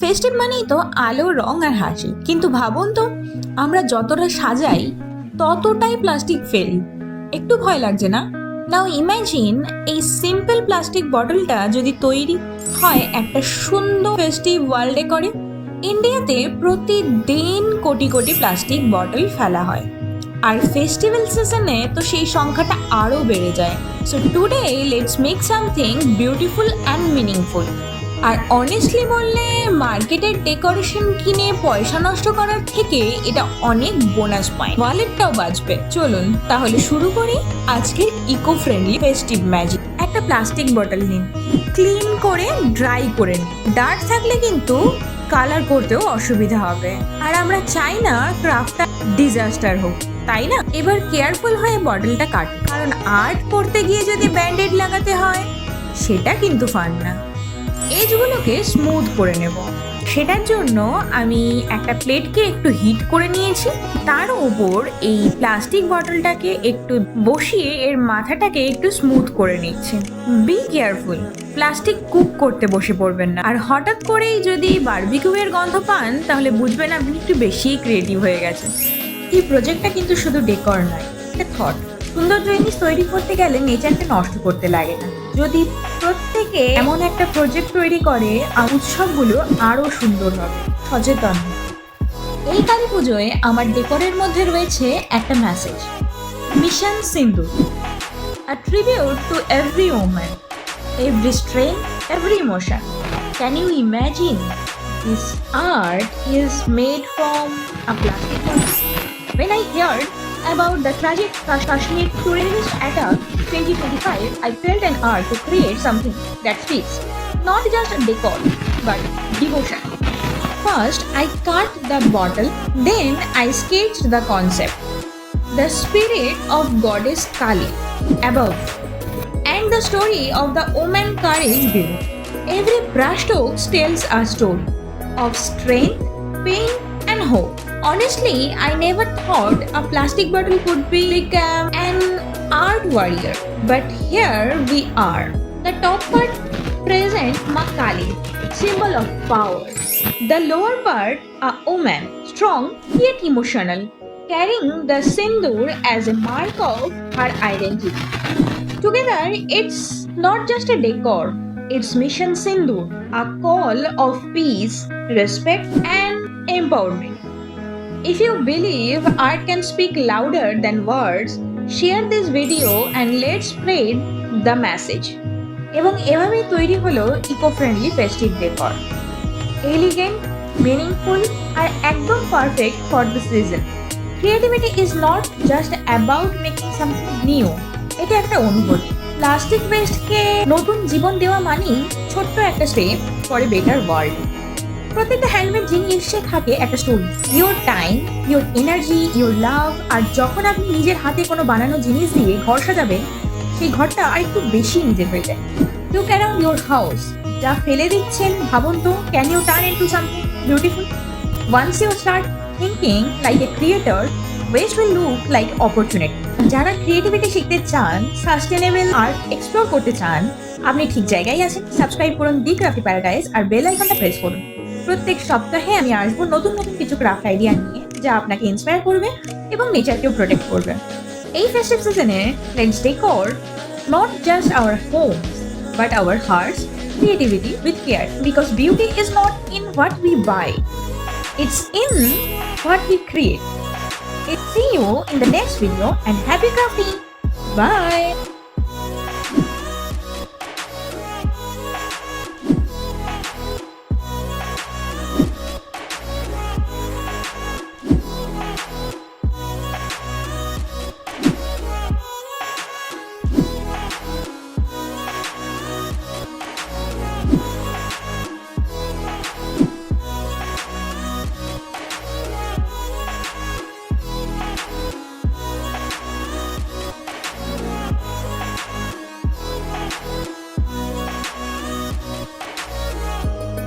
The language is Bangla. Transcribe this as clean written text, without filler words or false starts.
ফেস্টিভ মানেই তো আলো, রং আর হাসি। কিন্তু ভাবুন তো, আমরা যতটা সাজাই ততটাই প্লাস্টিক ফেলি। একটু ভয় লাগছে না? নাও ইমাজিন এই সিম্পল প্লাস্টিক বটলটা যদি তৈরি হয় একটা সুন্দর ফেস্টিভ ওয়ার্ল্ডে করে। ইন্ডিয়াতে প্রতিদিন কোটি কোটি প্লাস্টিক বটল ফেলা হয়, আর ফেস্টিভ্যাল সিজনে তো সেই সংখ্যাটা আরও বেড়ে যায়। So today let's make something beautiful and meaningful. আর অনেস্টলি বললে, মার্কেটের ডেকোরেশন কিনে পয়সা নষ্ট করার থেকে এটা অনেক বোনাস পয়েন্ট, ওয়ালেটটাও বাঁচবে। চলুন তাহলে শুরু করি আজকের ইকো ফ্রেন্ডলি ফেস্টিভ ম্যাজিক। একটা প্লাস্টিক বটল নিন, ক্লিন করে ড্রাই করে নিন। ডার্ক থাকলে কিন্তু কালার করতেও অসুবিধা হবে, আর আমরা চাই না ক্রাফটটা ডিজাস্টার হোক, তাই না? এবার কেয়ারফুল হয়ে বটলটা কাটুন, কারণ আর্ট করতে গিয়ে যদি ব্যান্ডেড লাগাতে হয় সেটা কিন্তু ফান না। এজগুলোকে স্মুথ করে নেব। সেটার জন্য আমি একটা প্লেটকে একটু হিট করে নিয়েছি, তার উপর এই প্লাস্টিক বটলটাকে একটু বসিয়ে এর মাথাটাকে একটু স্মুথ করে নিচ্ছি। বি কেয়ারফুল, প্লাস্টিক কুক করতে বসে পড়বেন না। আর হঠাৎ করেই যদি বারবিকিউয়ের গন্ধ পান তাহলে বুঝবেন আপনি একটু বেশিই ক্রিয়েটিভ হয়ে গেছেন। এই প্রজেক্টটা কিন্তু শুধু ডেকর নয়, এটা থট। সুন্দর জিনিস তৈরি করতে গেলে নেচারকে নষ্ট করতে লাগে না। যদি প্রত্যেকে এমন একটা প্রজেক্ট তৈরি করে, উৎসবগুলো আরো সুন্দর হবে। সচেতন। এই কালী পুজোয় আমার ডেকোরের মধ্যে রয়েছে একটা message, mission Sindoor, a tribute to every woman, every strength, every emotion. Can you imagine? This art is made from a plastic bottle. When I heard about the tragic Kashmir terrorist attack 2025, I felt an urge to create something that speaks not just decor but devotion. First, I cut the bottle, then I sketched the concept. The spirit of goddess Kali above, and the story of the woman courage below. Every brushstroke tells a story of strength, pain, and hope. Honestly, I never thought a plastic bottle could be like an art warrior, but here we are. The top part present Ma Kali, symbol of power. The lower part, a woman, strong yet emotional, carrying the sindoor as a mark of her identity. Together, it's not just a decor, it's Mission Sindoor, a call of peace, respect, and empowerment. If you believe art can speak louder than words, share this video and let's spread the message. এবং এভাবেই তৈরি হলো eco friendly festive decor, elegant, meaningful আর একদম perfect for the season. Creativity is not just about making something new, এটা একটা অনুভূতি। প্লাস্টিক ওয়েস্টকে নতুন জীবন দেওয়া মানেই ছোট্ট একটা step for a better world. প্রত্যেকটা হ্যান্ডমেড জিনিসে থাকে একটা story, your time, your energy, your love. আর যখন আপনি নিজের হাতে কোনো বানানো জিনিস দিয়ে ঘর সাজাবেন, সেই ঘরটা আর একটু বেশি নিজের হয়ে যায়। লুক অ্যারাউন্ড ইয়োর হাউস, যা ফেলে দিচ্ছেন ভাবুন তো, can you turn into something beautiful? Once you start thinking like a creator, waste will look like opportunity. যারা ক্রিয়েটিভিটি শিখতে চান, সাস্টেনেবল আর্ট এক্সপ্লোর করতে চান, আপনি ঠিক জায়গায় আছেন। সাবস্ক্রাইব করুন দি ক্রাফটি প্যারাডাইস আর বেল আইকনটা প্রেস করুন। প্রত্যেক সপ্তাহে আমি আসবো নতুন নতুন কিছু ক্রাফট আইডিয়া নিয়ে, যা আপনাকে ইন্সপায়ার করবে এবং নেচারকেও প্রোটেক্ট করবে। এই ফেস্টিভ সিজনে let's decor not just our homes but our hearts, creativity with care, because beauty is not in what we buy, it's in what we create. See you in the next video and happy crafting. Bye.